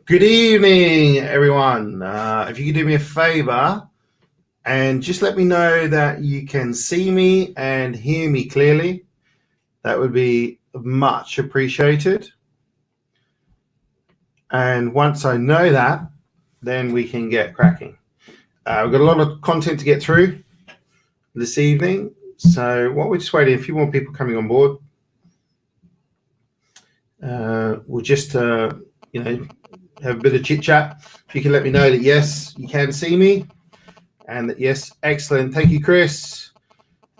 Good evening, everyone. If you could do me a favor and just let me know that you can see me and hear me clearly, that would be much appreciated. And once I know that, then we can get cracking. We've got a lot of content to get through this evening. So while we're just waiting, a few more people coming on board, we'll just, have a bit of chit chat. If you can let me know that yes, you can see me, and that yes, excellent. Thank you, Chris.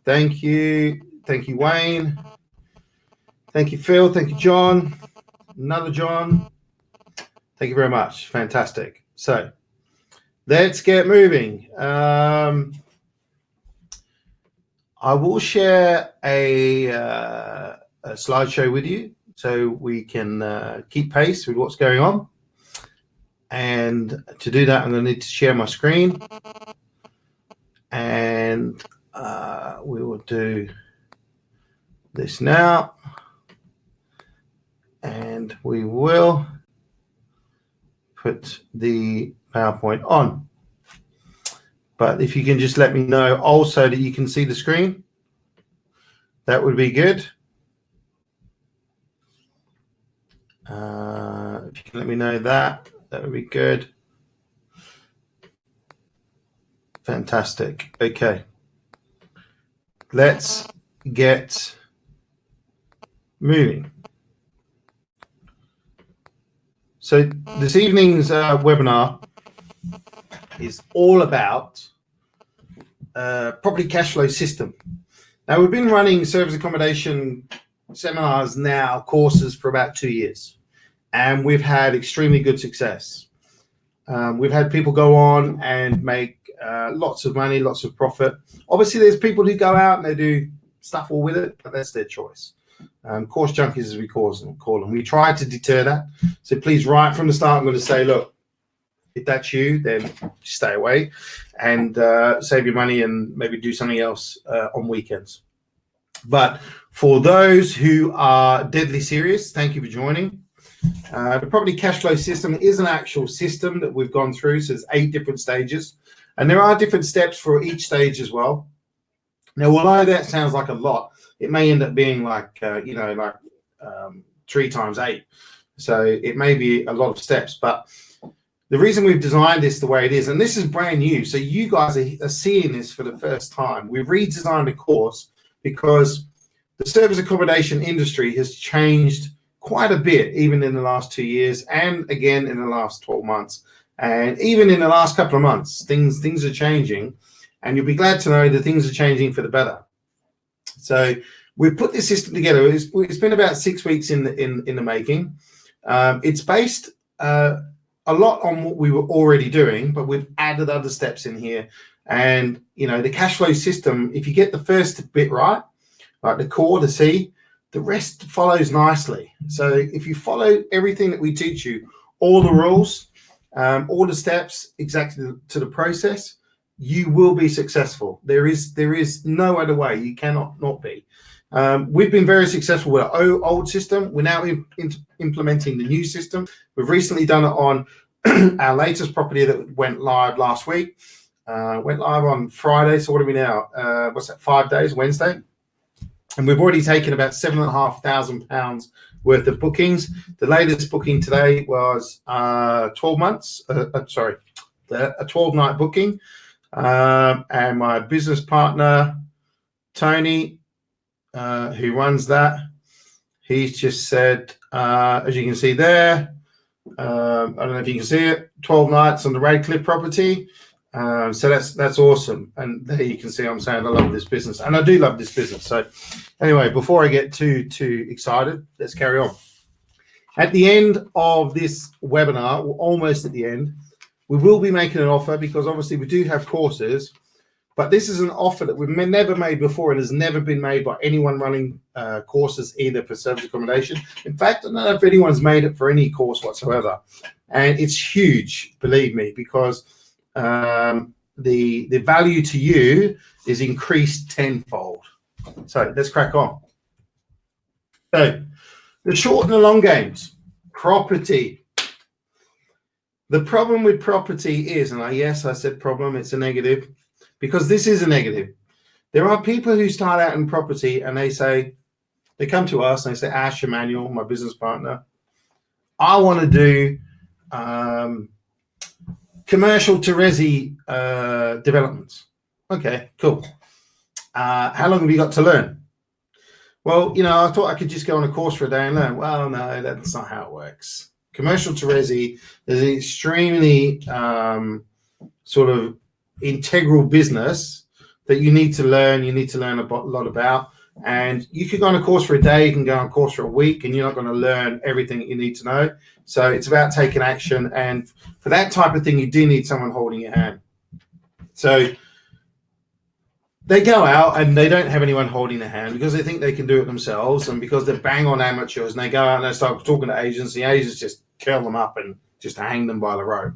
Thank you, Wayne. Thank you, Phil. Thank you, John. Another John. Thank you very much. Fantastic. So let's get moving. I will share a slideshow with you so we can keep pace with what's going on. And to do that, I'm going to need to share my screen. And we will do this now. And we will put the PowerPoint on. But if you can just let me know also that you can see the screen, that would be good. If you can let me know that would be good. Fantastic. Okay. Let's get moving. So this evening's webinar is all about property cash flow system. Now, we've been running service accommodation seminars now, courses for about 2 years, and we've had extremely good success. We've had people go on and make lots of money, lots of profit. Obviously, there's people who go out and they do stuff all with it, but that's their choice. Course junkies, as we call them. We try to deter that. So please, right from the start, I'm going to say, look, if that's you, then stay away and save your money and maybe do something else on weekends. But for those who are deadly serious, thank you for joining. The property cash flow system is an actual system that we've gone through. So there's 8 different stages, and there are different steps for each stage as well. Now, although that sounds like a lot, it may end up being like 3 times 8. So it may be a lot of steps, but the reason we've designed this the way it is, and this is brand new, so you guys are seeing this for the first time. We've redesigned the course because the service accommodation industry has changed quite a bit, even in the last 2 years, and again in the last 12 months, and even in the last couple of months, things are changing, and you'll be glad to know that things are changing for the better. So we've put this system together. It's been about 6 weeks in the making. It's based a lot on what we were already doing, but we've added other steps in here. And the cash flow system, if you get the first bit right, like the core, the C, the rest follows nicely. So if you follow everything that we teach you, all the rules, all the steps, exactly to the process, you will be successful. There is no other way. You cannot not be. We've been very successful with our old system. We're now implementing the new system. We've recently done it on our latest property that went live last week. Went live on Friday. So what are we now? What's that? 5 days, Wednesday. And we've already taken about £7,500 worth of bookings. The latest booking today was 12 months. A 12-night booking. And my business partner, Tony, who runs that, he's just said, as you can see there, I don't know if you can see it, 12 nights on the Radcliffe property. So that's awesome. And there you can see I'm saying I love this business, and I do love this business. So anyway, before I get too excited, let's carry on. At the end of this webinar, or almost at the end, we will be making an offer, because obviously we do have courses, but this is an offer that we've never made before and has never been made by anyone running courses either for service accommodation. In fact, I don't know if anyone's made it for any course whatsoever. And it's huge, believe me, because the value to you is increased tenfold. So let's crack on. So the short and the long games, property. The problem with property is, and yes, I said problem, it's a negative, because this is a negative. There are people who start out in property and they come to us and they say, Ash, Emmanuel, my business partner, I want to do commercial to resi developments. Okay, cool. How long have you got to learn? Well, I thought I could just go on a course for a day and learn. Well, no, that's not how it works. Commercial to resi is an extremely sort of integral business that you need to learn. You need to learn a lot about. And you could go on a course for a day, you can go on a course for a week, and you're not going to learn everything that you need to know. So it's about taking action. And for that type of thing, you do need someone holding your hand. So they go out and they don't have anyone holding their hand because they think they can do it themselves, and because they're bang on amateurs, and they go out and they start talking to agents. The agents just curl them up and just hang them by the rope,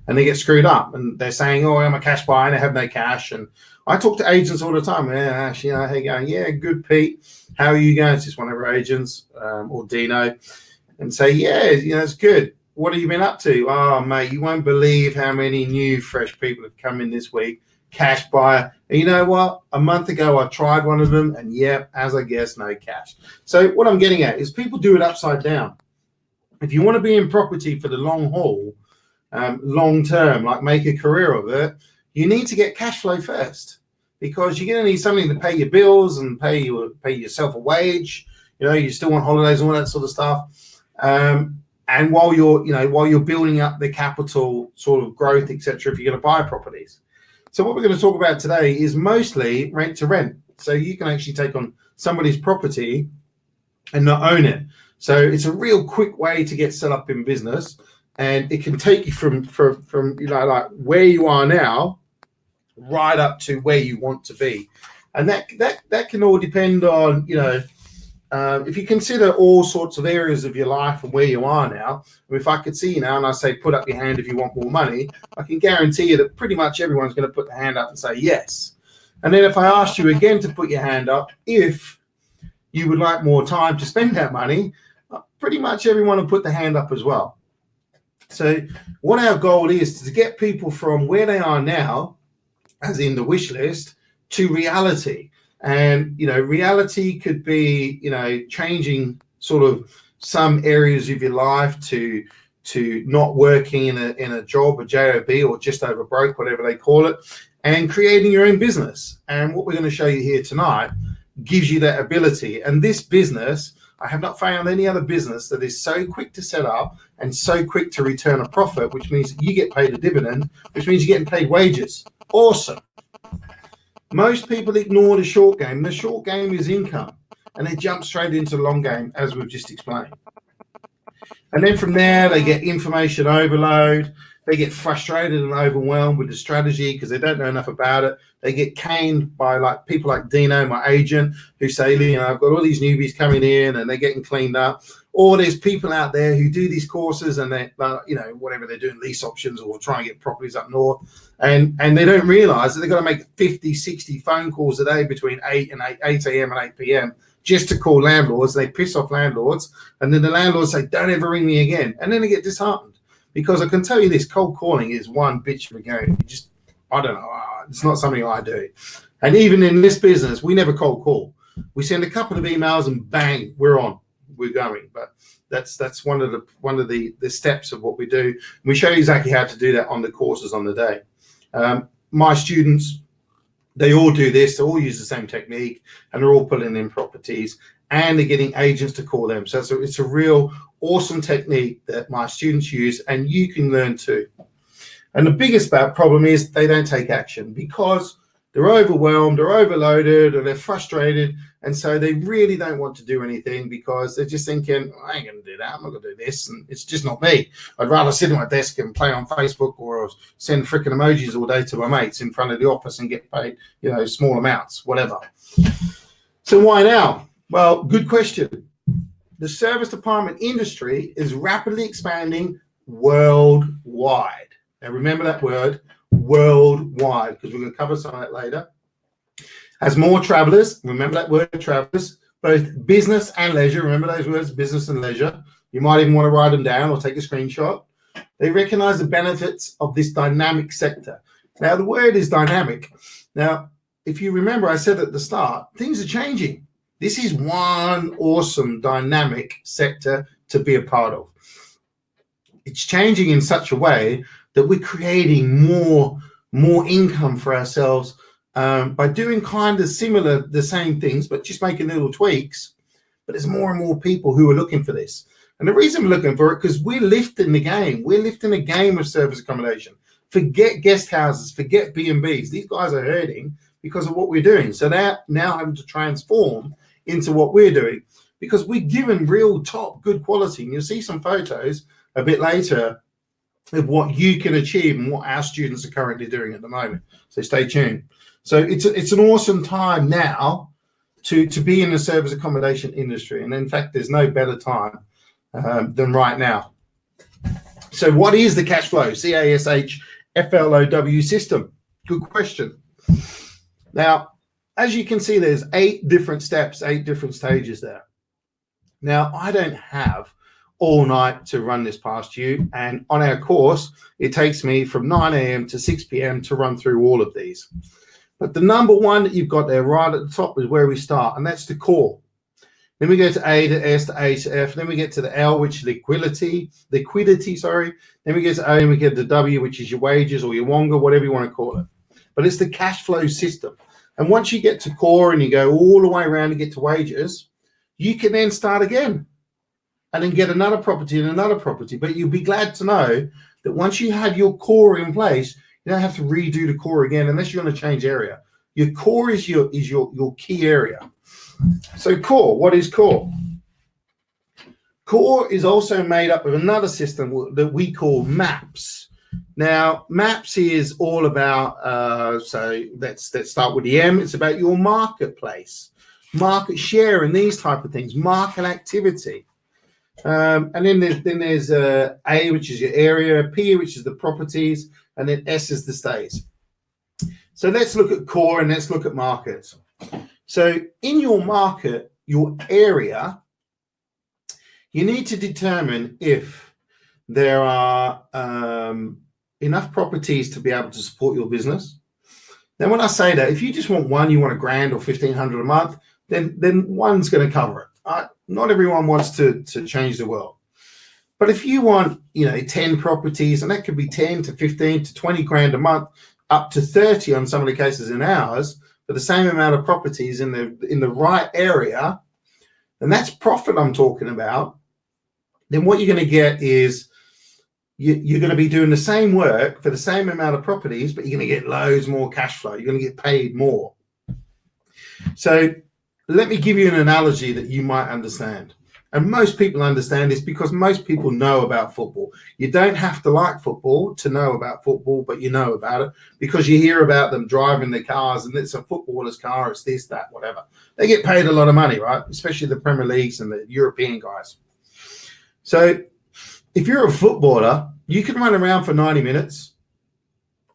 and they get screwed up. And they're saying, "Oh, I'm a cash buyer, and I have no cash." And I talk to agents all the time. Yeah, Ash, how you going? Yeah, good, Pete. How are you going? It's just one of our agents, or Dino, and say, yeah, it's good. What have you been up to? Oh, mate, you won't believe how many new fresh people have come in this week. Cash buyer. And you know what? A month ago, I tried one of them, and as I guess, no cash. So what I'm getting at is people do it upside down. If you want to be in property for the long haul, long term, like make a career of it, you need to get cash flow first, because you're going to need something to pay your bills and pay yourself a wage. You still want holidays and all that sort of stuff. And while you're building up the capital sort of growth, etc., if you're going to buy properties. So what we're going to talk about today is mostly rent to rent. So you can actually take on somebody's property and not own it. So it's a real quick way to get set up in business, and it can take you from like where you are now right up to where you want to be. And that can all depend on, if you consider all sorts of areas of your life and where you are now. If I could see you now and I say, put up your hand if you want more money, I can guarantee you that pretty much everyone's going to put their hand up and say yes. And then if I asked you again to put your hand up, if you would like more time to spend that money, pretty much everyone will put their hand up as well. So what our goal is to get people from where they are now, as in the wish list, to reality. And reality could be changing sort of some areas of your life to not working in a job, a job, or just over broke, whatever they call it, and creating your own business. And what we're going to show you here tonight gives you that ability. And this business, I have not found any other business that is so quick to set up and so quick to return a profit, which means you get paid a dividend, which means you're getting paid wages. Awesome. Most people ignore the short game. The short game is income, and they jump straight into the long game, as we've just explained. And then from there, they get information overload. They get frustrated and overwhelmed with the strategy because they don't know enough about it. They get caned by people like Dino, my agent, who say, I've got all these newbies coming in and they're getting cleaned up. Or there's people out there who do these courses and they, whatever they're doing, lease options or trying to get properties up north. And they don't realize that they've got to make 50, 60 phone calls a day between 8 a.m. and 8 p.m. just to call landlords. They piss off landlords. And then the landlords say, don't ever ring me again. And then they get disheartened. Because I can tell you this, cold calling is one bitch of a game. I don't know. It's not something I do. And even in this business, we never cold call. We send a couple of emails and bang, we're on. We're going. But that's one of the steps of what we do. We show you exactly how to do that on the courses on the day. My students, they all do this. They all use the same technique, and they're all pulling in properties, and they're getting agents to call them. So it's a real awesome technique that my students use, and you can learn too. And the biggest problem is they don't take action because they're overwhelmed, they're overloaded, or they're frustrated, and so they really don't want to do anything because they're just thinking, I ain't going to do that, I'm not going to do this, and it's just not me. I'd rather sit at my desk and play on Facebook or send freaking emojis all day to my mates in front of the office and get paid, small amounts, whatever. So why now? Well, good question. The service department industry is rapidly expanding worldwide. Now remember that word, worldwide, because we're going to cover some of that later. As more travelers, remember that word, travelers, both business and leisure, remember those words, business and leisure. You might even want to write them down or take a screenshot. They recognize the benefits of this dynamic sector. Now, the word is dynamic. Now, if you remember, I said at the start, things are changing. This is one awesome dynamic sector to be a part of. It's changing in such a way that we're creating more income for ourselves by doing kind of similar, the same things, but just making little tweaks. But there's more and more people who are looking for this. And the reason we're looking for it, because we're lifting the game. We're lifting the game of service accommodation. Forget guest houses, forget B&Bs. These guys are hurting because of what we're doing. So they're now having to transform into what we're doing because we're given real top good quality. And you'll see some photos a bit later of what you can achieve and what our students are currently doing at the moment. So stay tuned. So it's an awesome time now to be in the service accommodation industry. And in fact, there's no better time than right now. So what is the cash flow C.A.S.H.F.L.O.W system? Good question. Now, as you can see, there's 8 different steps, 8 different stages there. Now, I don't have all night to run this past you, and on our course, it takes me from 9 a.m. to 6 p.m. to run through all of these. But the number one that you've got there right at the top is where we start, and that's the core. Then we go to A to S to H to F. Then we get to the L, which is liquidity. Then we get to O, and we get to W, which is your wages or your wonga, whatever you want to call it. But it's the cash flow system. And once you get to core and you go all the way around and get to wages, you can then start again and then get another property and another property. But you'll be glad to know that once you have your core in place, you don't have to redo the core again unless you're going to change area. Your core is your key area. So core, what is core? Core is also made up of another system that we call MAPS. Now, MAPS is all about, so let's start with the M. It's about your marketplace, market share, and these type of things, market activity. And then there's A, which is your area, P, which is the properties, and then S is the stays. So let's look at core and let's look at markets. So in your market, your area, you need to determine if there are enough properties to be able to support your business. Now, when I say that, if you just want one, you want $1,000 or $1,500 a month, then one's going to cover it. Not everyone wants to change the world. But if you want, 10 properties, and that could be 10 to 15 to 20 grand a month, up to 30 on some of the cases in ours, for the same amount of properties in the right area, and that's profit I'm talking about, then what you're going to get is you're going to be doing the same work for the same amount of properties, but you're going to get loads more cash flow. You're going to get paid more. So let me give you an analogy that you might understand. And most people understand this because most people know about football. You don't have to like football to know about football, but you know about it because you hear about them driving their cars and it's a footballer's car, it's this, that, whatever. They get paid a lot of money, right? Especially the Premier Leagues and the European guys. So if you're a footballer, you can run around for 90 minutes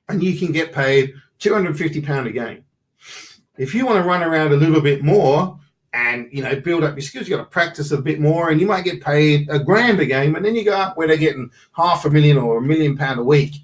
and you can get paid £250 a game. If you want to run around a little bit more and, build up your skills, you got to practice a bit more and you might get paid $1,000 a game. And then you go up where they're getting £500,000 or £1 million a week,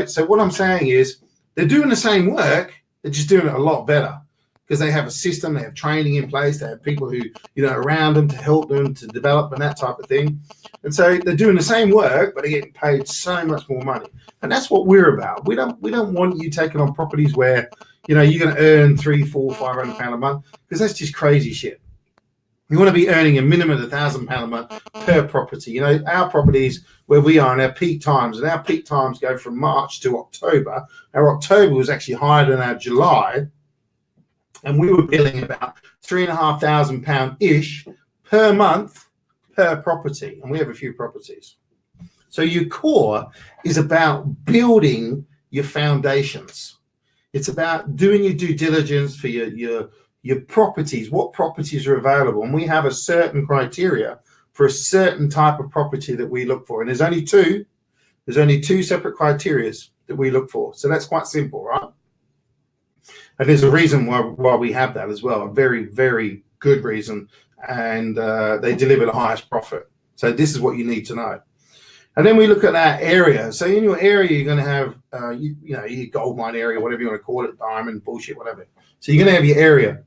So what I'm saying is they're doing the same work. They're just doing it a lot better because they have a system, they have training in place, they have people who, around them to help them to develop and that type of thing. And so they're doing the same work, but they're getting paid so much more money. And that's what we're about. We don't want you taking on properties where, you're going to earn £300, £400, £500 a month because that's just crazy shit. You want to be earning a minimum of £1,000 a month per property. Our properties where we are in our peak times, and our peak times go from March to October. Our October was actually higher than our July, and we were billing about £3,500-ish per month per property, and we have a few properties. So your core is about building your foundations. It's about doing your due diligence for your properties, what properties are available. And we have a certain criteria for a certain type of property that we look for. And there's only two separate criteria that we look for. So that's quite simple, right? And there's a reason why we have that as well, a very, very good reason. And they deliver the highest profit. So this is what you need to know. And then we look at that area. So in your area, you're going to have, your gold mine area, whatever you want to call it, diamond, bullshit, whatever. So you're going to have your area.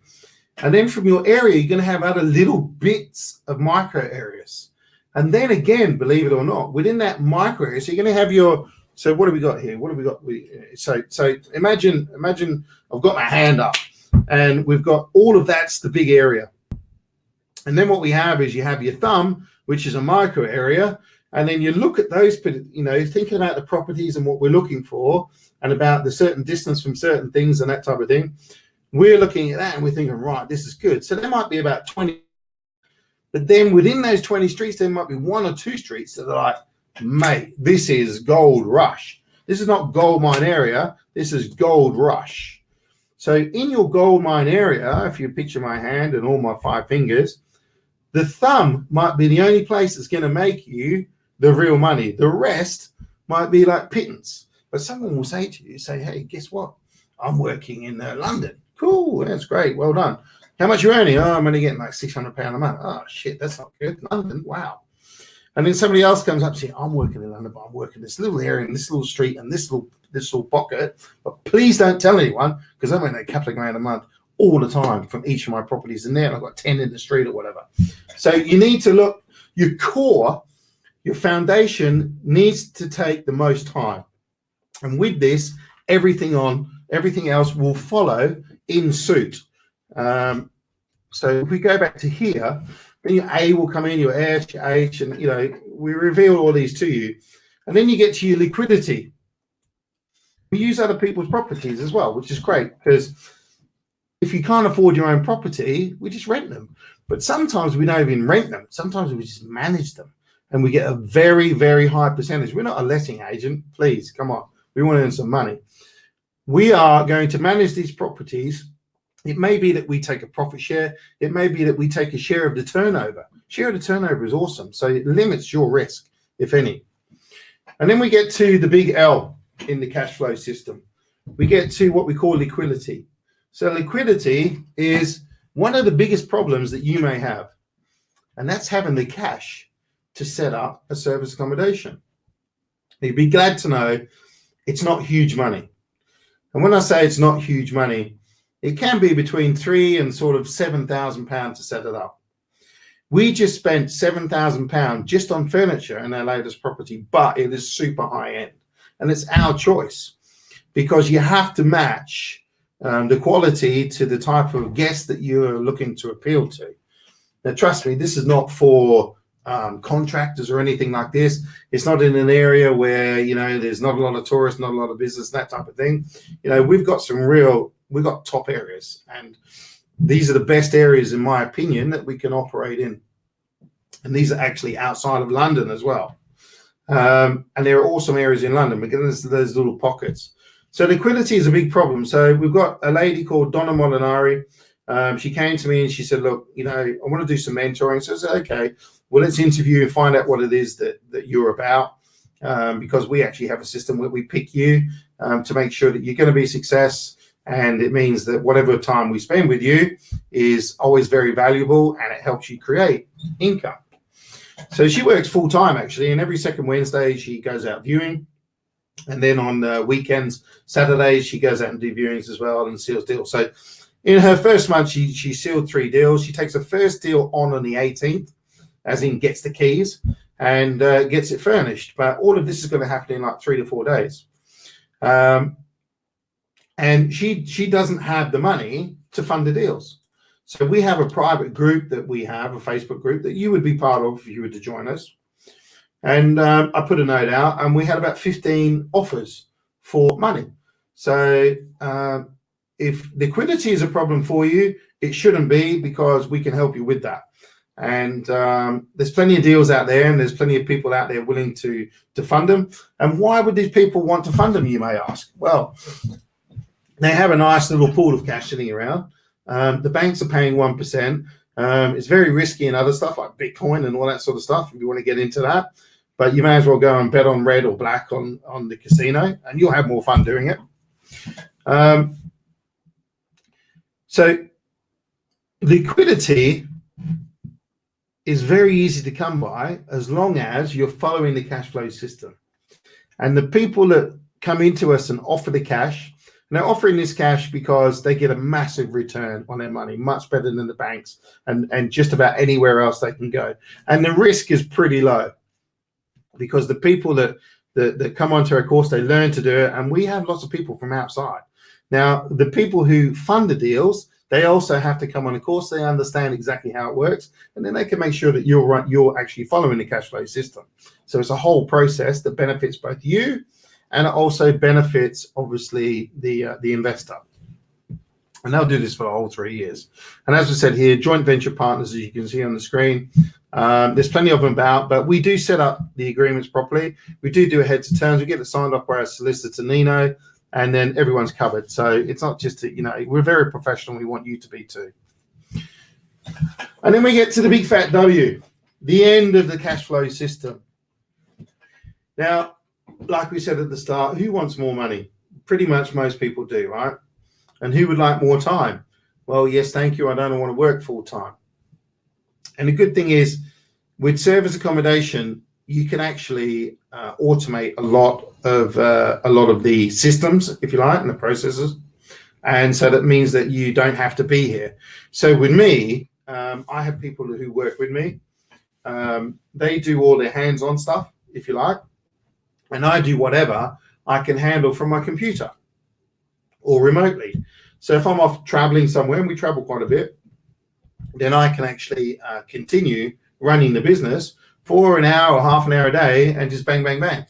And then from your area, you're going to have other little bits of micro areas. And then again, believe it or not, within that micro area, so you're going to have your, so what have we got here? What have we got? So imagine I've got my hand up and we've got all of that's the big area. And then what we have is you have your thumb, which is a micro area. And then you look at those, thinking about the properties and what we're looking for and about the certain distance from certain things and that type of thing. We're looking at that and we're thinking, right, this is good. So there might be about 20. But then within those 20 streets, there might be 1 or 2 streets that are like, mate, this is gold rush. This is not gold mine area. This is gold rush. So in your gold mine area, if you picture my hand and all my 5 fingers, the thumb might be the only place that's going to make you the real money. The rest might be like pittance. But someone will say to you, hey, guess what? I'm working in London. Cool, that's great. Well done. How much are you earning? Oh, I'm only getting like £600 a month. Oh, shit, that's not good. London, wow. And then somebody else comes up and says, I'm working in London, but I'm working this little area, in this little street, and this little pocket. But please don't tell anyone, because I'm earning a couple of grand a month all the time from each of my properties in there. And I've got 10 in the street or whatever. So you need to look, your core, your foundation needs to take the most time. And with this, everything else will follow in suit. So if we go back to here, then your A will come in, your S, your H, and we reveal all these to you. And then you get to your liquidity. We use other people's properties as well, which is great, because if you can't afford your own property, we just rent them. But sometimes we don't even rent them. Sometimes we just manage them. And we get a very, very high percentage. We're not a letting agent. Please, come on. We want to earn some money. We are going to manage these properties. It may be that we take a profit share. It may be that we take a share of the turnover. Share of the turnover is awesome. So it limits your risk, if any. And then we get to the big L in the cash flow system. We get to what we call liquidity. So liquidity is one of the biggest problems that you may have. And that's having the cash to set up a service accommodation. You'd be glad to know it's not huge money. And when I say it's not huge money, it can be between £3,000 and sort of £7,000 to set it up. We just spent £7,000 just on furniture in our latest property, but it is super high end. And it's our choice because you have to match the quality to the type of guest that you're looking to appeal to. Now, trust me, this is not for contractors or anything like this. It's not in an area where, there's not a lot of tourists, not a lot of business, that type of thing. We've got top areas, and these are the best areas, in my opinion, that we can operate in. And these are actually outside of London as well. And there are awesome areas in London because there's little pockets. So liquidity is a big problem. So we've got a lady called Donna Molinari. She came to me and she said, look, I want to do some mentoring. So I said, okay, well, let's interview and find out what it is that you're about. Because we actually have a system where we pick you to make sure that you're going to be a success. And it means that whatever time we spend with you is always very valuable and it helps you create income. So she works full time actually, and every second Wednesday she goes out viewing. And then on weekends, Saturdays, she goes out and do viewings as well and seals deals. So in her first month, she sealed 3 deals. She takes the first deal on the 18th, as in gets the keys and gets it furnished. But all of this is going to happen in like 3 to 4 days. And she doesn't have the money to fund the deals. So we have a private group that we have, a Facebook group that you would be part of if you were to join us. And I put a note out and we had about 15 offers for money. So if liquidity is a problem for you, it shouldn't be, because we can help you with that. And there's plenty of deals out there and there's plenty of people out there willing to fund them. And why would these people want to fund them, you may ask? Well, they have a nice little pool of cash sitting around. The banks are paying 1%. It's very risky in other stuff like Bitcoin and all that sort of stuff if you want to get into that. But you may as well go and bet on red or black on the casino and you'll have more fun doing it. So liquidity is very easy to come by as long as you're following the cash flow system. And the people that come into us and offer the cash, and they're offering this cash because they get a massive return on their money, much better than the banks and just about anywhere else they can go. And the risk is pretty low because the people that come onto our course, they learn to do it. And we have lots of people from outside. Now, the people who fund the deals, they also have to come on a course. They understand exactly how it works, and then they can make sure that you're actually following the cash flow system. So it's a whole process that benefits both you, and it also benefits obviously the investor. And they'll do this for the whole 3 years. And as we said here, joint venture partners, as you can see on the screen, there's plenty of them about, but we do set up the agreements properly. We do a heads of terms. We get it signed off by our solicitor Nino, and then everyone's covered. So it's not just, we're very professional. We want you to be too. And then we get to the big fat W, the end of the cash flow system. Now, like we said at the start, who wants more money? Pretty much most people do, right? And who would like more time? Well, yes, thank you. I don't want to work full time. And the good thing is with service accommodation, you can actually automate a lot of the systems, if you like, and the processes. And so that means that you don't have to be here. So with me, I have people who work with me. They do all their hands-on stuff, if you like, and I do whatever I can handle from my computer or remotely. So if I'm off traveling somewhere, and we travel quite a bit, then I can actually continue running the business for an hour or half an hour a day and just bang, bang, bang.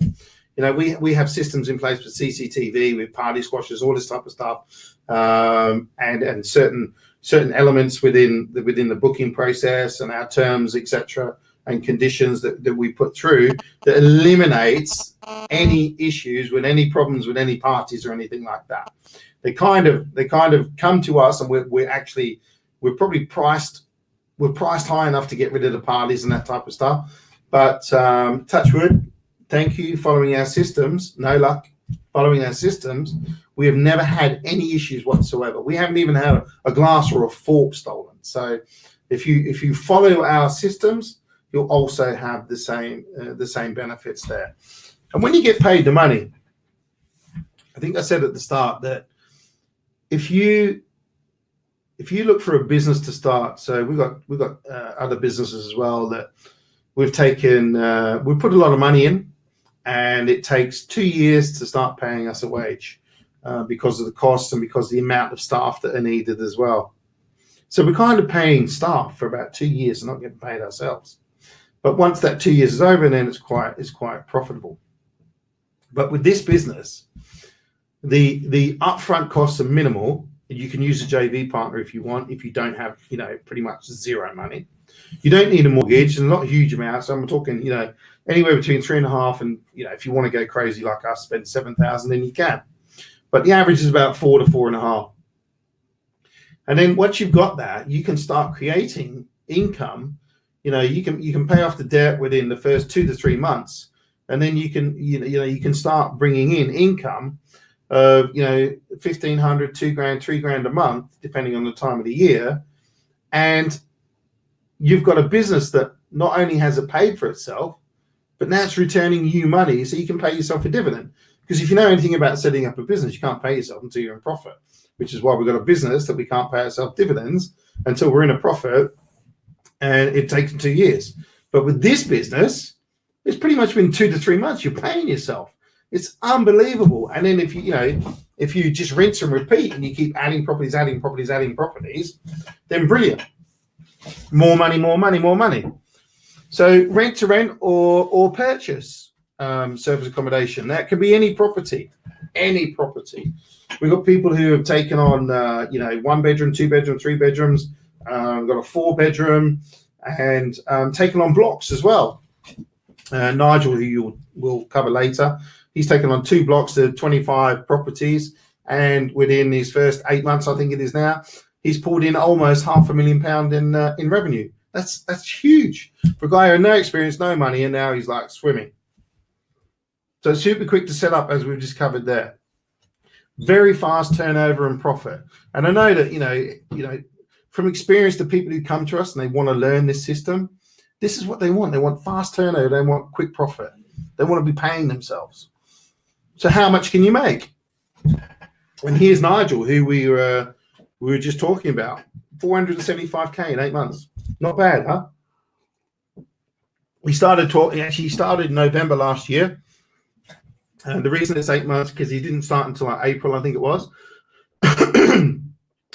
We have systems in place with CCTV, with party squashers, all this type of stuff, and certain elements within the booking process and our terms, etc., and conditions that we put through that eliminates any issues with any problems with any parties or anything like that. They kind of come to us, and we're probably priced high enough to get rid of the parties and that type of stuff. But touch wood, thank you. Following our systems, no luck. Following our systems, we have never had any issues whatsoever. We haven't even had a glass or a fork stolen. So if you follow our systems, you'll also have the same benefits there. And when you get paid the money, I think I said at the start that if you look for a business to start, so we've got other businesses as well that we've taken, we put a lot of money in, and it takes 2 years to start paying us a wage because of the costs and because of the amount of staff that are needed as well. So we're kind of paying staff for about 2 years and not getting paid ourselves. But once that 2 years is over, then it's quite profitable. But with this business, the upfront costs are minimal. You can use a JV partner if you want, if you don't have, pretty much zero money. You don't need a mortgage, and not a huge amount. So I'm talking, anywhere between 3.5 and, if you want to go crazy like us, spend 7,000, then you can. But the average is about 4 to 4.5. And then once you've got that, you can start creating income. You can pay off the debt within the first 2 to 3 months, and then you can start bringing in income of 1,500, $2,000, $3,000 a month, depending on the time of the year, and you've got a business that not only has it paid for itself, but now it's returning you money, so you can pay yourself a dividend. Because if you know anything about setting up a business, you can't pay yourself until you're in profit, which is why we've got a business that we can't pay ourselves dividends until we're in a profit, and it takes 2 years. But with this business, it's pretty much been 2 to 3 months. You're paying yourself. It's unbelievable. And then if you just rinse and repeat and you keep adding properties, then brilliant. More money, more money, more money. So rent to rent or purchase service accommodation. That could be any property. We've got people who have taken on 1 bedroom, 2 bedroom, 3 bedrooms. We've got a 4 bedroom, and taken on blocks as well. Nigel, who you will cover later, he's taken on 2 blocks to 25 properties, and within his first 8 months, I think it is now, he's pulled in almost £500,000 in revenue. That's huge for a guy who had no experience, no money, and now he's like swimming. So it's super quick to set up, as we've just covered there. Very fast turnover and profit. And I know that from experience, the people who come to us and they want to learn this system, This is what they want. They want fast turnover. They want quick profit. They want to be paying themselves. So how much can you make? And here's Nigel, who we were just talking about. 475K in 8 months. Not bad, huh? We started talking, actually, he started in November last year. And the reason it's 8 months, because he didn't start until like April, I think it was,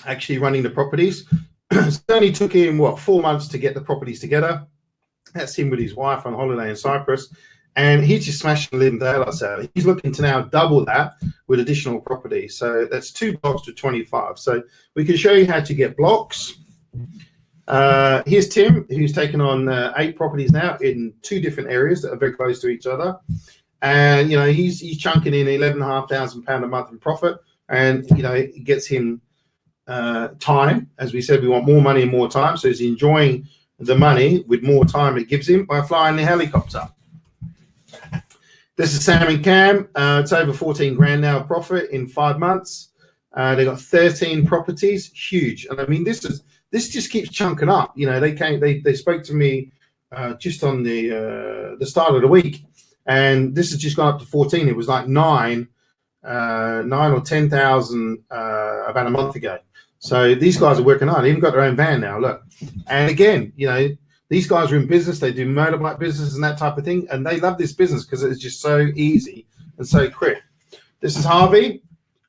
actually running the properties. So it only took him, 4 months to get the properties together. That's him with his wife on holiday in Cyprus. And he's just smashing the living daylights out. He's looking to now double that with additional properties. So that's 2 blocks to 25. So we can show you how to get blocks. Here's Tim, who's taken on 8 properties now in 2 different areas that are very close to each other. And, he's chunking in £11,500 a month in profit. And, it gets him time. As we said, we want more money and more time. So he's enjoying the money with more time it gives him by flying the helicopter. This is Sam and Cam. It's over 14 grand now profit in 5 months. They got 13 properties, huge. And I mean, this just keeps chunking up. They spoke to me just on the start of the week, and this has just gone up to 14. It was like 9 or 10,000 about a month ago. So these guys are working hard. They even got their own van now. Look, and again, these guys are in business. They do motorbike business and that type of thing, and they love this business because it's just so easy and so quick. This is Harvey.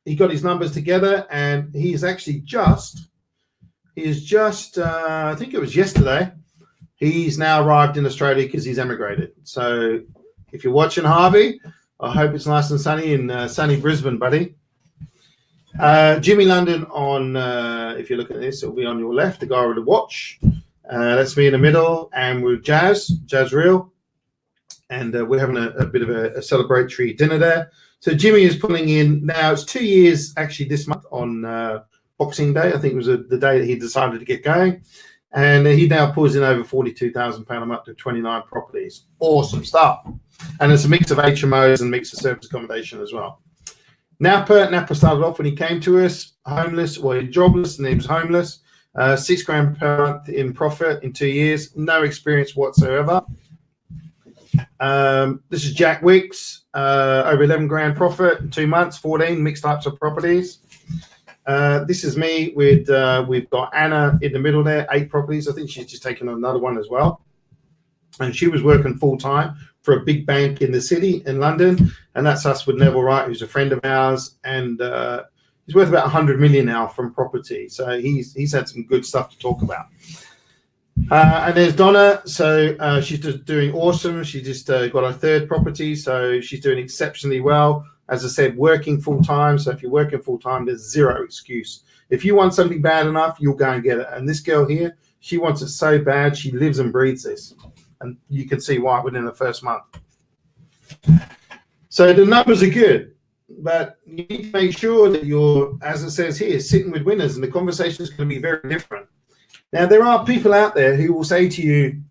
He got his numbers together, and he's actually just I think it was yesterday, he's now arrived in Australia because he's emigrated. So if you're watching, Harvey, I hope it's nice and sunny in sunny Brisbane, buddy. Jimmy London on, if you're looking at this, it'll be on your left, the guy with the watch. That's me in the middle, and with Jazz Real, and we're having a bit of a celebratory dinner there. So Jimmy is pulling in now. It's 2 years actually this month on Boxing Day. I think it was the day that he decided to get going, and he now pulls in over £42,000 a month to 29 properties. Awesome stuff. And it's a mix of HMOs and mix of service accommodation as well. Napa started off when he came to us homeless, he was jobless and he was homeless. 6 grand per month in profit in 2 years, no experience whatsoever. This is Jack Wicks, over 11 grand profit in 2 months, 14 mixed types of properties. This is me with, we've got Anna in the middle there, 8 properties. I think she's just taken on another one as well. And she was working full time for a big bank in the city in London. And that's us with Neville Wright, who's a friend of ours. And he's worth about 100 million now from property. So he's had some good stuff to talk about. And there's Donna. So she's just doing awesome. She just got her 3rd property. So she's doing exceptionally well. As I said, working full time. So if you're working full time, there's zero excuse. If you want something bad enough, you'll go and get it. And this girl here, she wants it so bad. She lives and breathes this. And you can see why within the first month. So the numbers are good. But you need to make sure that you're, as it says here, sitting with winners, and the conversation is going to be very different. Now, there are people out there who will say to you,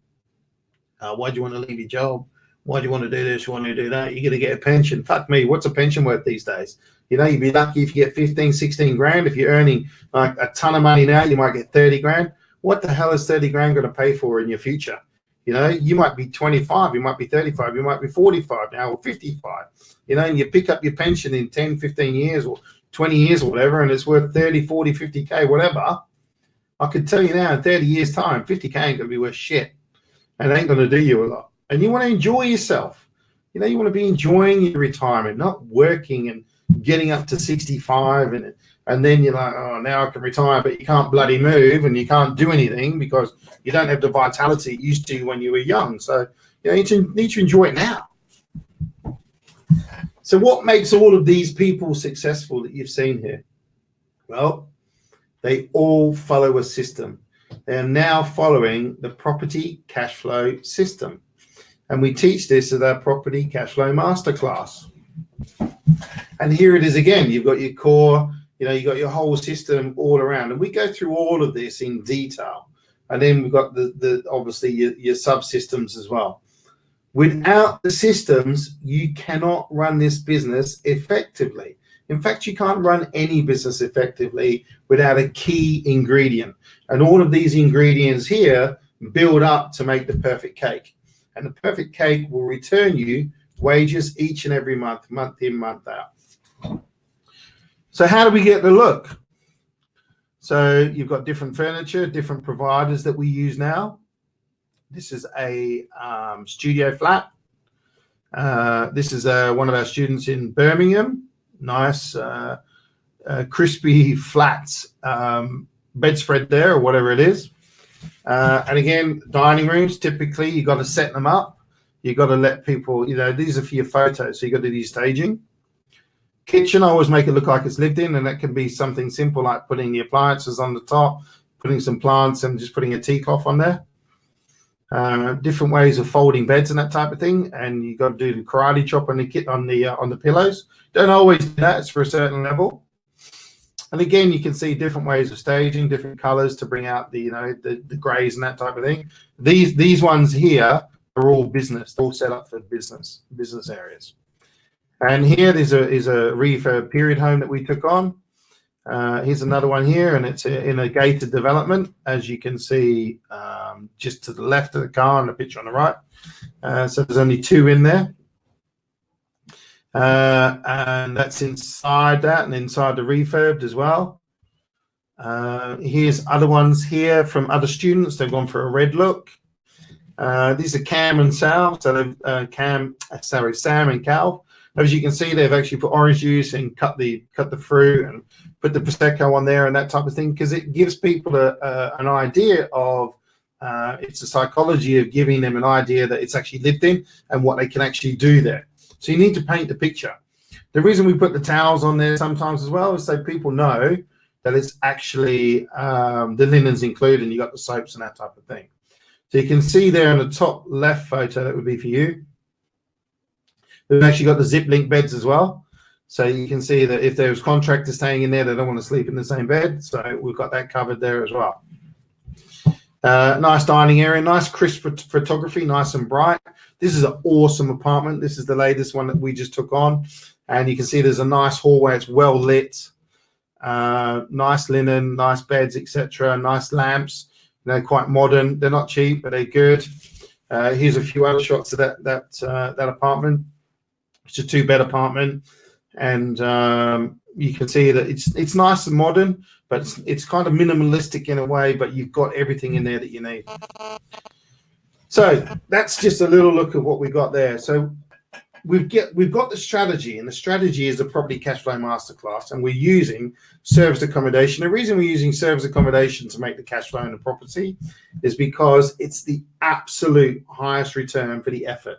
why do you want to leave your job? Why do you want to do this? You want to do that? You're going to get a pension. Fuck me. What's a pension worth these days? You'd be lucky if you get 15, 16 grand. If you're earning like a ton of money now, you might get 30 grand. What the hell is 30 grand going to pay for in your future? You might be 25, you might be 35, you might be 45 now or 55, and you pick up your pension in 10, 15 years or 20 years or whatever, and it's worth 30, 40, 50K, whatever. I could tell you now in 30 years time, 50K ain't going to be worth shit, and it ain't going to do you a lot. And you want to enjoy yourself. You want to be enjoying your retirement, not working and getting up to 65 and then you're like, oh, now I can retire, but you can't bloody move and you can't do anything because you don't have the vitality you used to when you were young. So you need to enjoy it now. So what makes all of these people successful that you've seen here? Well, they all follow a system. They are now following the property cash flow system. And we teach this at our property cash flow masterclass. And here it is again. You've got your core, you've got your whole system all around. And we go through all of this in detail. And then we've got the obviously your subsystems as well. Without the systems, you cannot run this business effectively. In fact, you can't run any business effectively without a key ingredient. And all of these ingredients here build up to make the perfect cake. And the perfect cake will return you wages each and every month, month in, month out. So how do we get the look? So you've got different furniture, different providers that we use now. This is a studio flat. This is one of our students in Birmingham. Nice, crispy flats bedspread there, or whatever it is. And again, dining rooms, typically you got to set them up. You got to let people, these are for your photos, so you got to do staging. Kitchen, I always make it look like it's lived in, and that can be something simple like putting the appliances on the top, putting some plants, and just putting a tea cloth on there. Different ways of folding beds and that type of thing, and you got to do the karate chop on the pillows. Don't always do that; it's for a certain level. And again, you can see different ways of staging, different colors to bring out the grays and that type of thing. These ones here are all business; they're all set up for business areas. And here is a refurb period home that we took on. Here's another one here, and it's in a gated development, as you can see, just to the left of the car and the picture on the right. So there's only 2 in there. And that's inside that and inside the refurbed as well. Here's other ones here from other students. They've gone for a red look. These are Cam and Sal. So Sam and Cal. As you can see, they've actually put orange juice and cut the fruit and put the prosecco on there and that type of thing, because it gives people an idea of it's the psychology of giving them an idea that it's actually lived in and what they can actually do there. So you need to paint the picture. The reason we put the towels on there sometimes as well is so people know that it's actually the linens included, and you got the soaps and that type of thing. So you can see there in the top left photo, that would be for you. We've actually got the zip link beds as well. So you can see that if there's contractors staying in there, they don't want to sleep in the same bed. So we've got that covered there as well. Nice dining area, nice crisp photography, nice and bright. This is an awesome apartment. This is the latest one that we just took on. And you can see there's a nice hallway. It's well lit. Nice linen, nice beds, etc. Nice lamps. Quite modern. They're not cheap, but they're good. Here's a few other shots of that apartment. It's a 2-bed apartment, and you can see that it's nice and modern, but it's kind of minimalistic in a way, but you've got everything in there that you need. So that's just a little look at what we've got there. So we've got the strategy, and the strategy is a property cash flow masterclass, and we're using service accommodation. The reason we're using service accommodation to make the cash flow in the property is because it's the absolute highest return for the effort.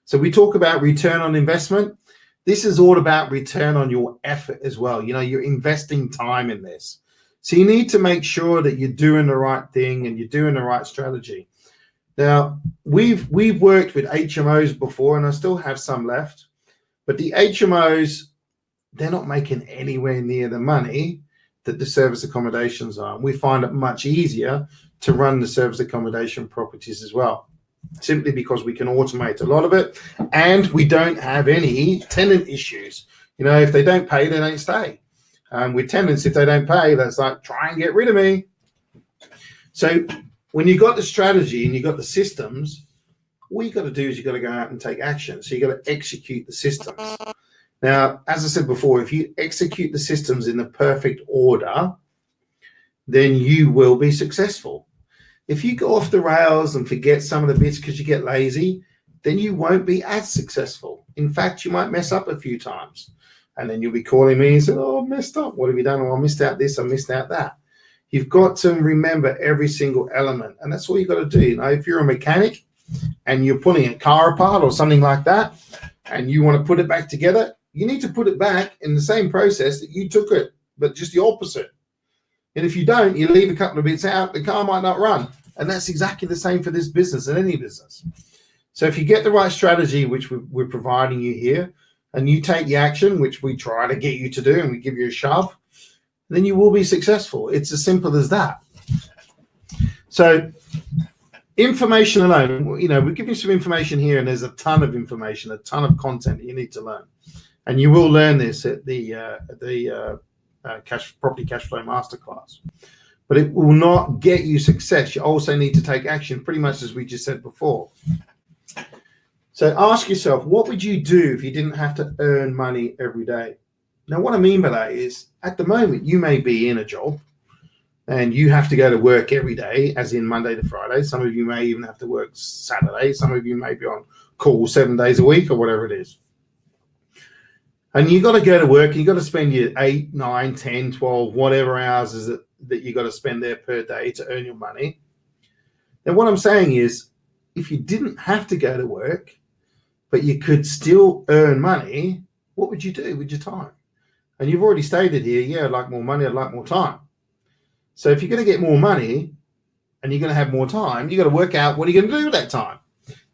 So we talk about return on investment. This is all about return on your effort as well. You're investing time in this. So you need to make sure that you're doing the right thing and you're doing the right strategy. Now, we've worked with HMOs before, and I still have some left. But the HMOs, they're not making anywhere near the money that the service accommodations are. We find it much easier to run the service accommodation properties as well, simply because we can automate a lot of it, and we don't have any tenant issues. If they don't pay, they don't stay. With tenants, if they don't pay, that's like, try and get rid of me. So when you've got the strategy and you've got the systems, all you got to do is you got to go out and take action. So you got to execute the systems. Now, as I said before, if you execute the systems in the perfect order, then you will be successful. If you go off the rails and forget some of the bits because you get lazy, then you won't be as successful. In fact, you might mess up a few times, and then you'll be calling me and saying, "Oh, I messed up. What have you done? Oh, I missed out this. I missed out that." You've got to remember every single element, and that's all you've got to do. If you're a mechanic and you're pulling a car apart or something like that, and you want to put it back together, you need to put it back in the same process that you took it, but just the opposite. And if you don't, you leave a couple of bits out, the car might not run. And that's exactly the same for this business and any business. So if you get the right strategy, which we're providing you here, and you take the action, which we try to get you to do, and we give you a shove, then you will be successful. It's as simple as that. So information alone, we give you some information here, and there's a ton of information, a ton of content that you need to learn. And you will learn this at the property cash flow masterclass. but it will not get you success. You also need to take action, pretty much as we just said before. So ask yourself, what would you do if you didn't have to earn money every day? Now, what I mean by that is, at the moment, you may be in a job and you have to go to work every day, as in Monday to Friday. Some of you may even have to work Saturday. Some of you may be on call 7 days a week or whatever it is. And you got to go to work, and you got to spend your 8, 9, 10, 12, whatever hours is it that you got to spend there per day to earn your money. Now, what I'm saying is, if you didn't have to go to work, but you could still earn money, what would you do with your time? And you've already stated here, yeah, I'd like more money, I'd like more time. So if you're going to get more money and you're going to have more time, you got to work out what are you going to do with that time.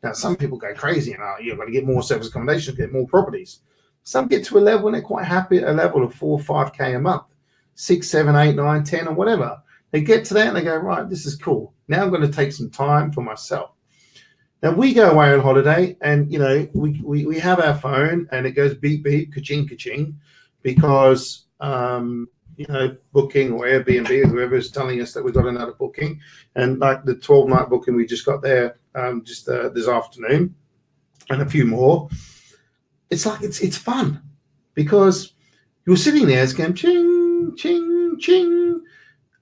Now, some people go crazy and you've got to get more service accommodation, get more properties. Some get to a level and they're quite happy at a level of 4 or 5K a month, 6, 7, 8, 9, 10, or whatever. They get to that and they go, right, this is cool. Now I'm going to take some time for myself. Now we go away on holiday, and we have our phone and it goes beep beep, ka-ching ka-ching, because booking or Airbnb or whoever is telling us that we've got another booking, and like the 12-night booking we just got there this afternoon, and a few more. It's like it's fun because you're sitting there, it's going ching ching ching,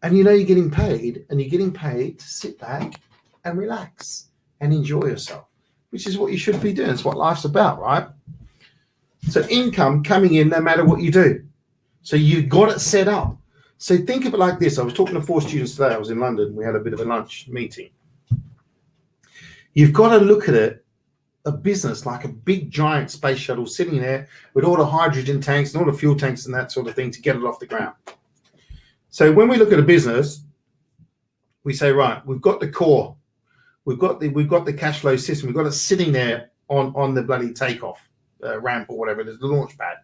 and you're getting paid, and you're getting paid to sit back and relax and enjoy yourself, which is what you should be doing. It's what life's about, right? So income coming in no matter what you do. So you've got it set up. So think of it like this. I was talking to 4 students today. I was in London. We had a bit of a lunch meeting. You've got to look at it, a business like a big giant space shuttle sitting there with all the hydrogen tanks and all the fuel tanks and that sort of thing to get it off the ground. So when we look at a business, we say, right, we've got the core. We've got the cash flow system. We've got it sitting there on the bloody takeoff ramp or whatever it is, the launch pad.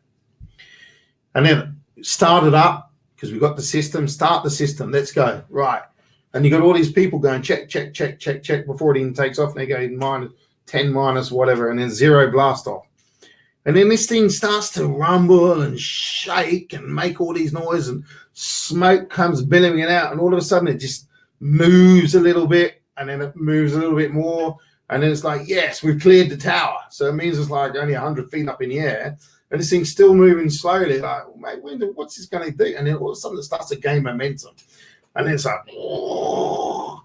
And then start it up because we've got the system. Start the system. Let's go. Right. And you got all these people going check, check, check, check, check before it even takes off. And they go minus 10 minus whatever, and then 0 blast off. And then this thing starts to rumble and shake and make all these noises, and smoke comes billowing out. And all of a sudden it just moves a little bit, and then it moves a little bit more. And then it's like, yes, we've cleared the tower. So it means it's like only 100 feet up in the air. And this thing's still moving slowly. Like, well, mate, what's this going to do? And then all of a sudden it starts to gain momentum. And then it's like,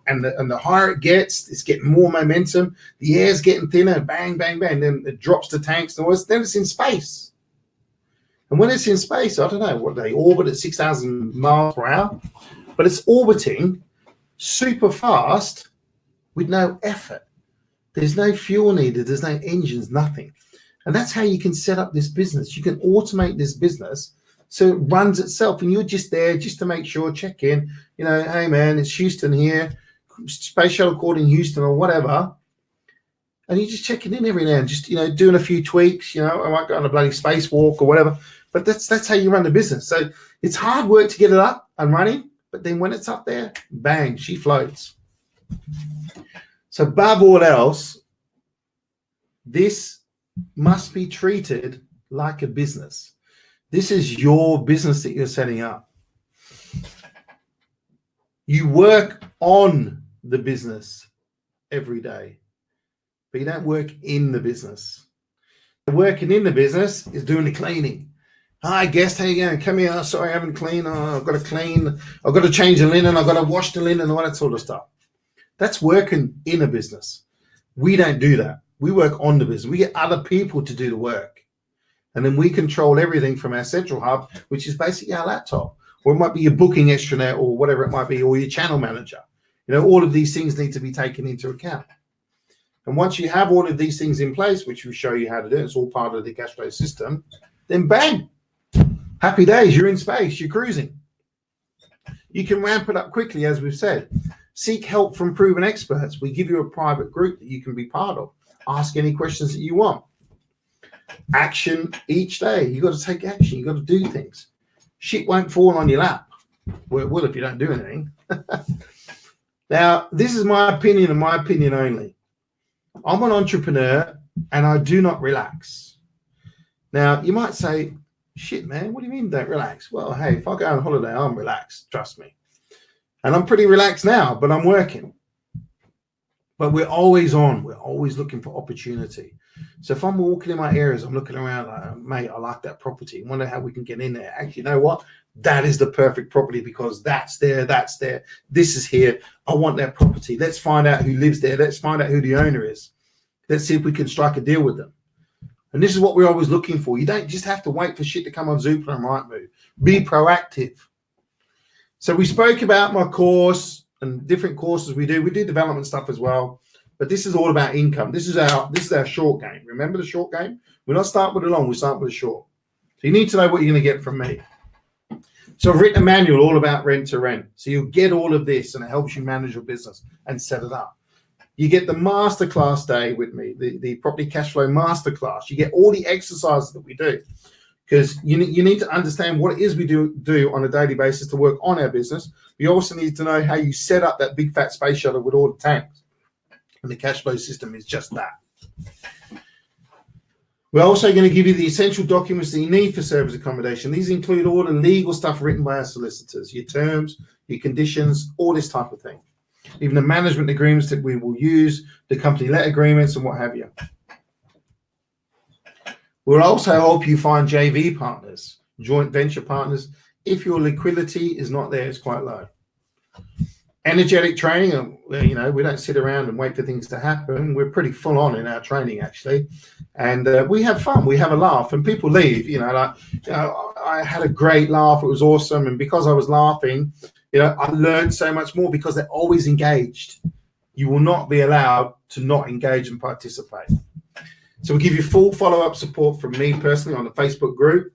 and the higher it gets, it's getting more momentum. The air's getting thinner, bang, bang, bang. Then it drops the tanks. And then it's in space. And when it's in space, I don't know, what they orbit at 6,000 miles per hour. But it's orbiting super fast with no effort. There's no fuel needed. There's no engines, nothing. And that's how you can set up this business. You can automate this business so it runs itself, and you're just there just to make sure, check in, hey man, it's Houston here, space shuttle called in Houston or whatever. And you're just checking in every now and just, doing a few tweaks, I might go on a bloody spacewalk or whatever. But that's how you run the business. So it's hard work to get it up and running, but then when it's up there, bang, she floats. So above all else, this must be treated like a business. This is your business that you're setting up. You work on the business every day, but you don't work in the business. Working in the business is doing the cleaning. Hi, guest, how you going? Come here. Oh, sorry, I haven't cleaned. Oh, I've got to clean. I've got to change the linen. I've got to wash the linen and all that sort of stuff. That's working in a business. We don't do that. We work on the business. We get other people to do the work. And then we control everything from our central hub, which is basically our laptop. Or it might be your booking extranet or whatever it might be, or your channel manager. All of these things need to be taken into account. And once you have all of these things in place, which we show you how to do, it's all part of the cash flow system, then bang, happy days, you're in space, you're cruising. You can ramp it up quickly, as we've said. Seek help from proven experts. We give you a private group that you can be part of. Ask any questions that you want. Action each day. You got to take action. You got to do things. Shit won't fall on your lap. Well, it will if you don't do anything. Now, this is my opinion and my opinion only. I'm an entrepreneur and I do not relax. Now, you might say, shit, man, what do you mean don't relax? Well, hey, if I go on holiday, I'm relaxed. Trust me. And I'm pretty relaxed now, but I'm working. But we're always on. We're always looking for opportunity. So if I'm walking in my areas, I'm looking around like, mate, I like that property. I wonder how we can get in there. Actually, you know what? That is the perfect property because that's there, that's there. This is here. I want that property. Let's find out who lives there. Let's find out who the owner is. Let's see if we can strike a deal with them. And this is what we're always looking for. You don't just have to wait for shit to come on Zoopla and Rightmove. Be proactive. So we spoke about my course and different courses we do. We do development stuff as well. But this is all about income. This is our short game. Remember the short game? We're not starting with a long, we start with a short. So you need to know what you're going to get from me. So I've written a manual all about rent to rent. So you'll get all of this and it helps you manage your business and set it up. You get the masterclass day with me, the property cash flow masterclass. You get all the exercises that we do because you need to understand what it is we do on a daily basis to work on our business. You also need to know how you set up that big fat space shuttle with all the tanks. And the cash flow system is just that. We're also going to give you the essential documents that you need for service accommodation. These include all the legal stuff written by our solicitors, your terms, your conditions, all this type of thing. Even the management agreements that we will use, the company let agreements and what have you. We'll also help you find JV partners, joint venture partners, if your liquidity is not there, it's quite low. Energetic training, we don't sit around and wait for things to happen. We're pretty full on in our training, actually. And we have fun. We have a laugh. And people leave, I had a great laugh. It was awesome. And because I was laughing, I learned so much more because they're always engaged. You will not be allowed to not engage and participate. So we give you full follow-up support from me personally on the Facebook group.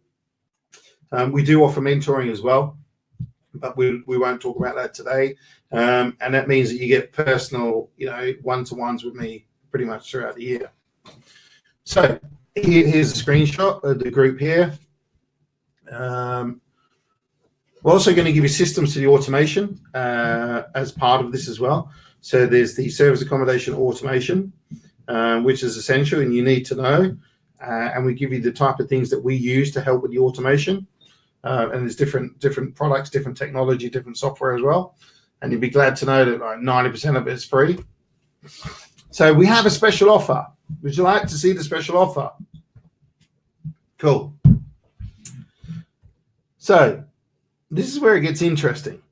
We do offer mentoring as well, but we won't talk about that today. And that means that you get personal, one-to-ones with me pretty much throughout the year. So here's a screenshot of the group here. We're also going to give you systems to the automation as part of this as well. So there's the service accommodation automation, which is essential and you need to know. And we give you the type of things that we use to help with the automation. And there's different products, different technology, different software as well. And you'd be glad to know that like 90% of it is free. So we have a special offer. Would you like to see the special offer? Cool. So this is where it gets interesting.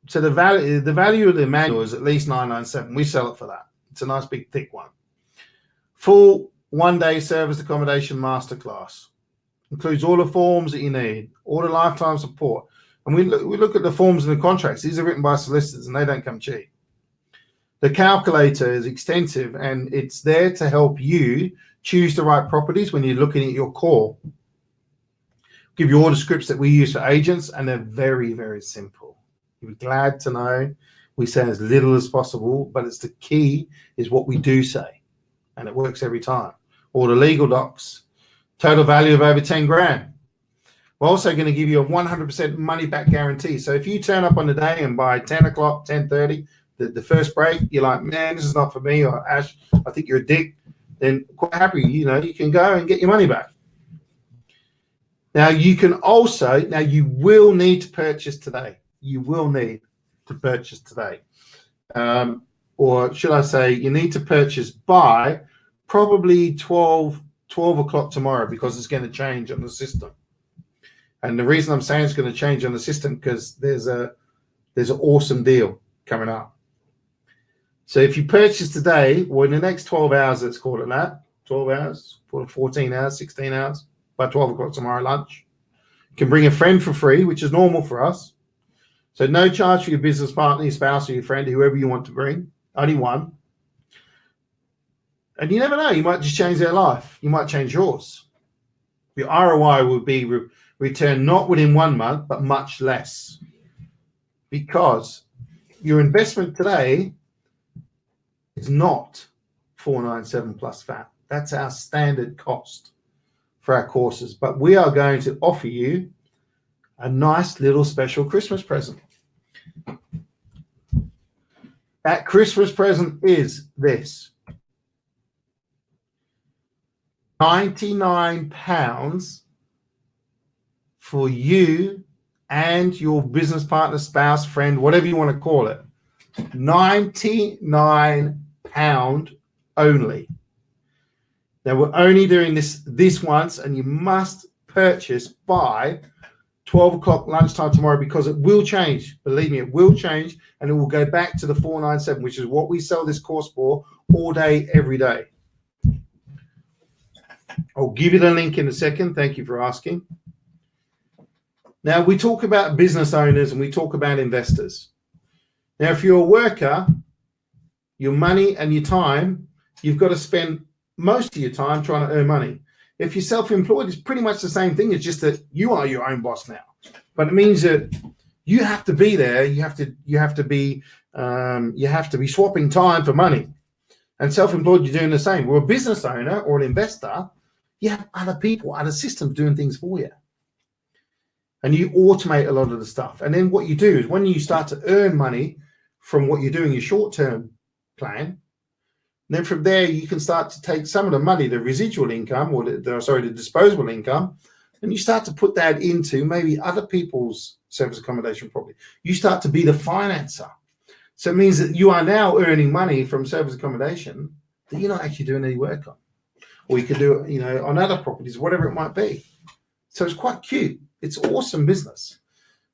So the value of the manual is at least $997. We sell it for that. It's a nice big thick one. Full one-day service accommodation masterclass. Includes all the forms that you need, all the lifetime support. And we look at the forms and the contracts. These are written by solicitors and they don't come cheap. The calculator is extensive and it's there to help you choose the right properties when you're looking at your core. Give you all the scripts that we use for agents and they're very, very simple. You'll be glad to know we say as little as possible, but it's the key is what we do say. And it works every time. All the legal docs. Total value of over 10 grand. We're also going to give you a 100% money back guarantee. So if you turn up on the day and by 10 o'clock, 10:30, the first break, you're like, man, this is not for me, or Ash, I think you're a dick, then quite happy, you can go and get your money back. Now you will need to purchase today. You will need to purchase today. Or should I say, you need to purchase by probably 12 o'clock tomorrow because it's going to change on the system. And the reason I'm saying it's going to change on the system because there's an awesome deal coming up. So if you purchase today, or in the next 12 hours, let's call it that, 12 hours, 14 hours, 16 hours, by 12 o'clock tomorrow lunch, you can bring a friend for free, which is normal for us. So no charge for your business partner, your spouse, or your friend, whoever you want to bring, only one. And you never know, you might just change their life. You might change yours. Your ROI will be returned not within 1 month, but much less. Because your investment today is not $497 plus VAT. That's our standard cost for our courses. But we are going to offer you a nice little special Christmas present. That Christmas present is this. £99 for you and your business partner, spouse, friend, whatever you want to call it, £99 only. Now we're only doing this once, and you must purchase by 12 o'clock lunchtime tomorrow, because it will change. Believe me, it will change, and it will go back to the 497, which is what we sell this course for all day, every day. I'll give you the link in a second. Thank you for asking. Now, we talk about business owners and we talk about investors. Now, if you're a worker, your money and your time, you've got to spend most of your time trying to earn money. If you're self-employed, it's pretty much the same thing. It's just that you are your own boss now. But it means that you have to be there. You have to be swapping time for money. And self-employed, you're doing the same. We're a business owner or an investor. You have other people, other systems doing things for you. And you automate a lot of the stuff. And then what you do is when you start to earn money from what you're doing, your short-term plan, then from there you can start to take some of the money, the residual income, or the disposable income, and you start to put that into maybe other people's service accommodation property. You start to be the financer. So it means that you are now earning money from service accommodation that you're not actually doing any work on. Or you could do it, on other properties, whatever it might be. So it's quite cute. It's awesome business.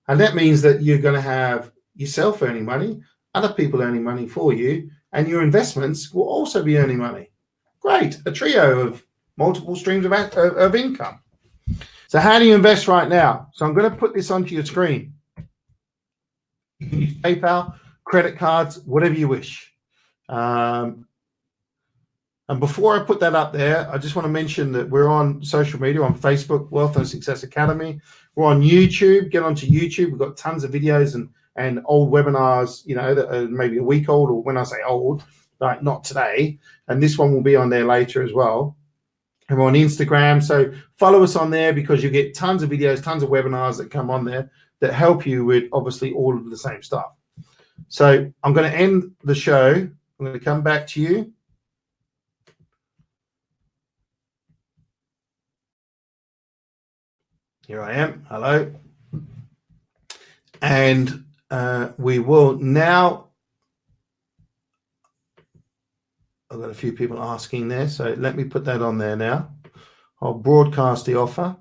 And that means that you're going to have yourself earning money, other people earning money for you, and your investments will also be earning money. Great. A trio of multiple streams of income. So how do you invest right now? So I'm going to put this onto your screen. You can use PayPal, credit cards, whatever you wish. And before I put that up there, I just want to mention that we're on social media, on Facebook, Wealth and Success Academy. We're on YouTube. Get onto YouTube. We've got tons of videos and old webinars, that are maybe a week old, or when I say old, like not today. And this one will be on there later as well. And we're on Instagram. So follow us on there, because you get tons of videos, tons of webinars that come on there that help you with obviously all of the same stuff. So I'm going to end the show. I'm going to come back to you. Here I am. Hello. And we will now, I've got a few people asking there, so let me put that on there now. I'll broadcast the offer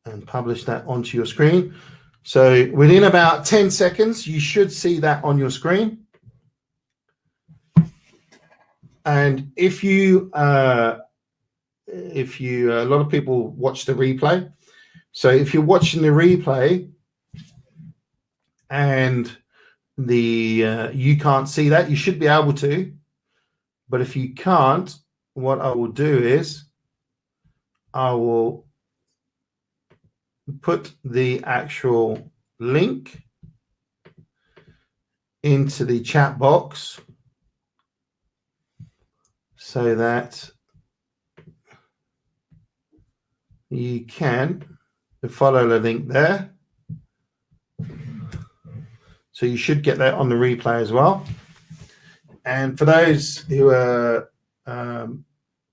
and publish that onto your screen. So within about 10 seconds, you should see that on your screen. And if you a lot of people watch the replay. So if you're watching the replay and you can't see that, you should be able to. But if you can't, what I will do is I will put the actual link into the chat box so that you can follow the link there. So you should get that on the replay as well. And for those who are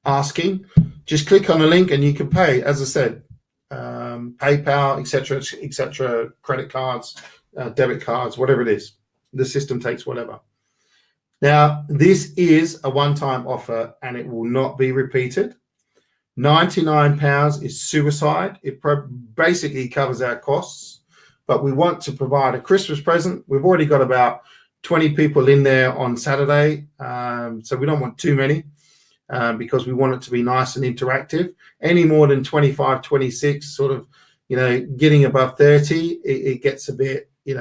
asking, just click on the link and you can pay, as I said, PayPal, etc., credit cards, debit cards, whatever it is. The system takes whatever. Now, this is a one-time offer and it will not be repeated. £99 is suicide. It basically covers our costs, but we want to provide a Christmas present. We've already got about 20 people in there on Saturday, so we don't want too many because we want it to be nice and interactive. Any more than 25, 26, sort of, getting above 30, it gets a bit, you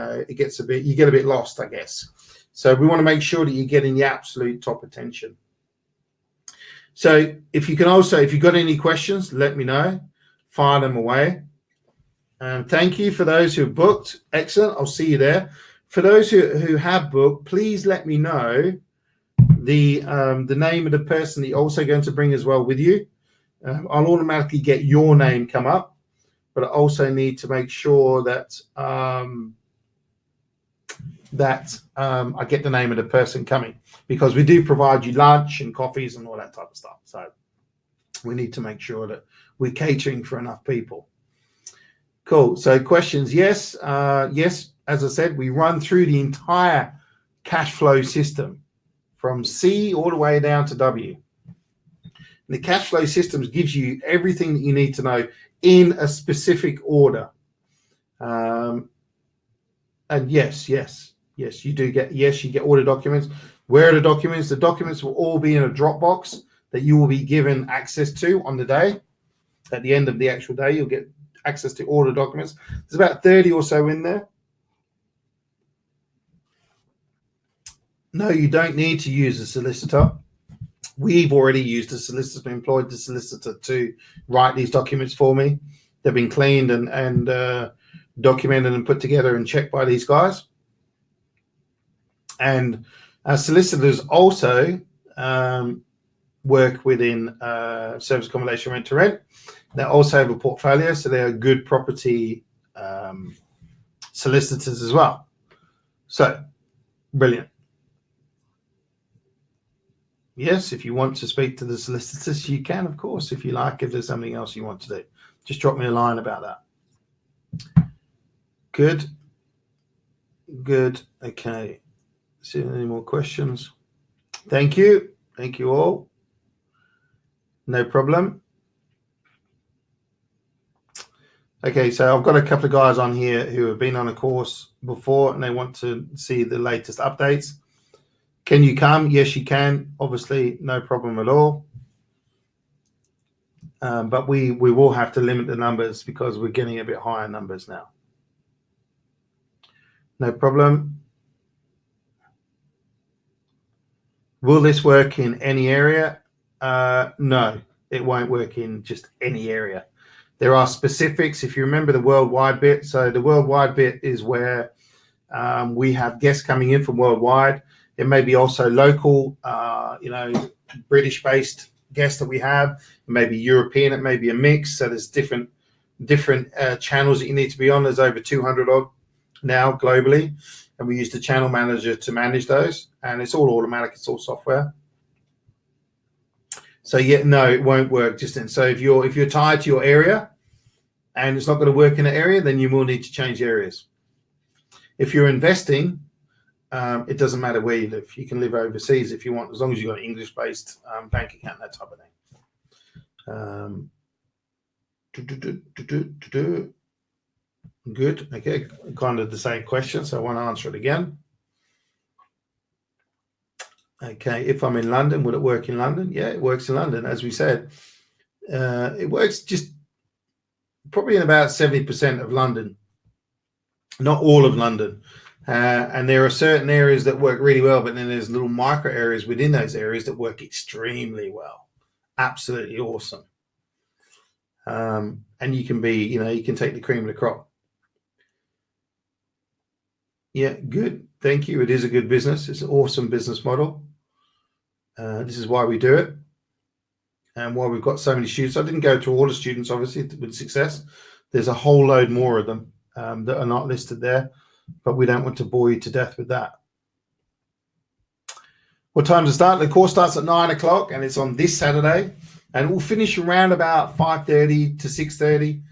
get a bit lost, I guess. So we want to make sure that you're getting the absolute top attention. So if you've got any questions, let me know. Fire them away. Thank you for those who have booked. Excellent. I'll see you there. For those who have booked, please let me know the name of the person that you're also going to bring as well with you. I'll automatically get your name come up, but I also need to make sure that I get the name of the person coming, because we do provide you lunch and coffees and all that type of stuff. So We need to make sure that we're catering for enough people. Cool. So questions? Yes. Yes. As I said, we run through the entire cash flow system from C all the way down to W. And the cash flow systems gives you everything that you need to know in a specific order. And yes, you do get, you get all the documents. Where are the documents? The documents will all be in a Dropbox that you will be given access to on the day. At the end of the actual day, you'll get access to all the documents. There's about 30 or so in there. No, you don't need to use a solicitor. We've already used a solicitor, employed the solicitor to write these documents for me. They've been cleaned and documented and put together and checked by these guys. And our solicitors also work within service accommodation rent to rent. They also have a portfolio, so they're good property solicitors as well. So, brilliant. Yes, if you want to speak to the solicitors, you can, of course, if you like, if there's something else you want to do. Just drop me a line about that. Good. Good. Okay. See any more questions? Thank you. Thank you all. No problem. Okay, so I've got a couple of guys on here who have been on a course before and they want to see the latest updates. Can you come? Yes, you can. Obviously, no problem at all. But we will have to limit the numbers because we're getting a bit higher numbers now. No problem. Will this work in any area? No, it won't work in just any area. There are specifics. If you remember the worldwide bit, so the worldwide bit is where we have guests coming in from worldwide. It may be also local, British-based guests that we have. It may be European. It may be a mix. So there's different channels that you need to be on. There's over 200 odd now globally, and we use the channel manager to manage those. And it's all automatic. It's all software. So yeah, no, it won't work just in. So if you're tied to your area and it's not going to work in an area, then you will need to change areas. If you're investing, it doesn't matter where you live. You can live overseas if you want, as long as you've got an English-based bank account, that type of thing. Good. Okay, kind of the same question, so I won't answer it again. Okay, if I'm in London, will it work in London? Yeah, it works in London. As we said, it works just probably in about 70% of London, not all of London. And there are certain areas that work really well, but then there's little micro areas within those areas that work extremely well. Absolutely awesome. And you can be, you can take the cream of the crop. Yeah, good. Thank you. It is a good business. It's an awesome business model. This is why we do it and why we've got so many students. I didn't go to all the students, obviously, with success. There's a whole load more of them that are not listed there, but we don't want to bore you to death with that. What time does it start? The course starts at 9 o'clock and it's on this Saturday, and we'll finish around about 5:30 to 6:30,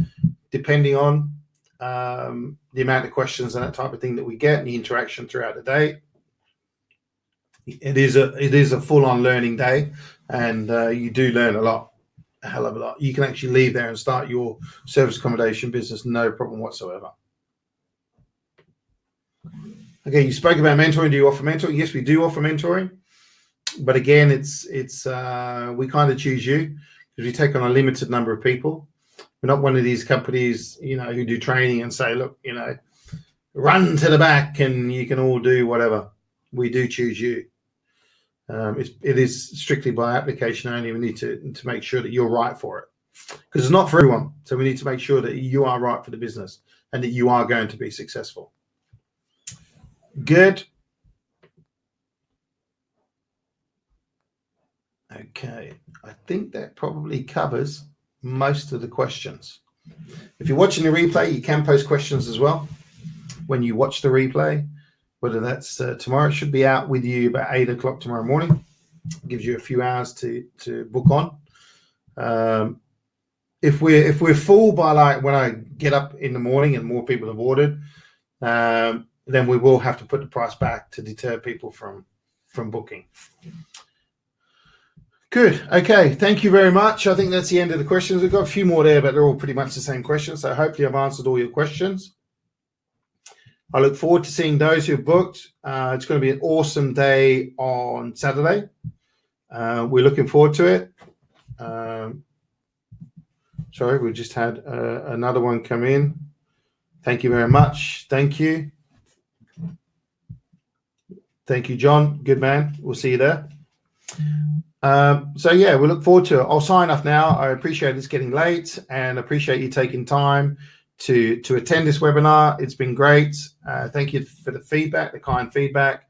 depending on the amount of questions and that type of thing that we get and the interaction throughout the day. It is a full-on learning day, and you do learn a hell of a lot. You can actually leave there and start your service accommodation business, no problem whatsoever. Okay, you spoke about mentoring. Do you offer mentoring? Yes, we do offer mentoring, but again, it's we kind of choose you because we take on a limited number of people. We're not one of these companies, who do training and say, look, run to the back and you can all do whatever. We do choose you. It is strictly by application only. We need to make sure that you're right for it, because it's not for everyone. So we need to make sure that you are right for the business and that you are going to be successful. Good. Okay, I think that probably covers most of the questions. If you're watching the replay, you can post questions as well when you watch the replay, whether that's tomorrow. It should be out with you about 8 o'clock tomorrow morning. It gives you a few hours to book on. If we're full by like when I get up in the morning and more people have ordered, then we will have to put the price back to deter people from booking. Good. Okay. Thank you very much. I think that's the end of the questions. We've got a few more there, but they're all pretty much the same questions. So hopefully I've answered all your questions. I look forward to seeing those who've booked. It's going to be an awesome day on Saturday. We're looking forward to it. Sorry, we just had another one come in. Thank you very much. Thank you. Thank you, John. Good man. We'll see you there. So yeah, we look forward to it. I'll sign off now. I appreciate it's getting late and appreciate you taking time to attend this webinar. It's been great. Thank you for the feedback, the kind feedback,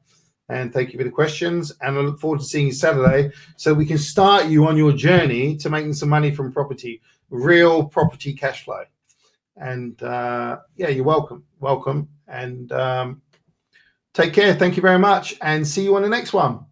and thank you for the questions. And I look forward to seeing you Saturday so we can start you on your journey to making some money from property, real property cash flow. And yeah, you're welcome. Welcome. And take care. Thank you very much. And see you on the next one.